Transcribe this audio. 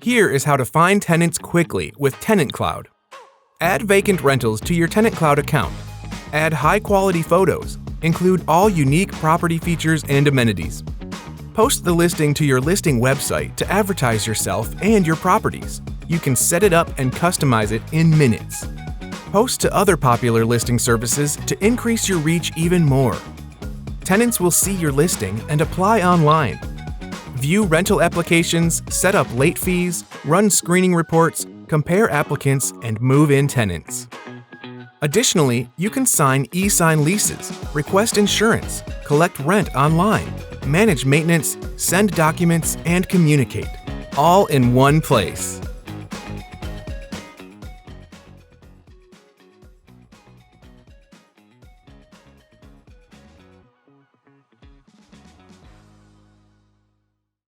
Here is how to find tenants quickly with TenantCloud. Add vacant rentals to your TenantCloud account. Add high-quality photos. Include all unique property features and amenities. Post the listing to your listing website to advertise yourself and your properties. You can set it up and customize it in minutes. Post to other popular listing services to increase your reach even more. Tenants will see your listing and apply online. View rental applications, set up late fees, run screening reports, compare applicants, and move in tenants. Additionally, you can sign e-sign leases, request insurance, collect rent online, manage maintenance, send documents, and communicate, all in one place.